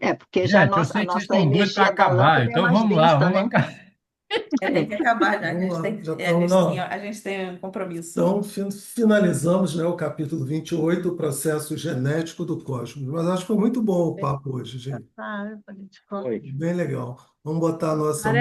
É, porque já Gente, eu a sei que vocês nossa estão doidos para energia da acabar, lâmpada é então mais vamos lá, densa, vamos né? acabar. Tem que acabar já. Vamos lá, já A estamos. gente tem, Não. a gente tem um compromisso. Então, finalizamos, né, o capítulo 28, o processo genético do cosmos. Mas acho que foi muito bom o papo hoje, gente. Essa árvore de Oi. Bem legal. Vamos botar a nossa coco.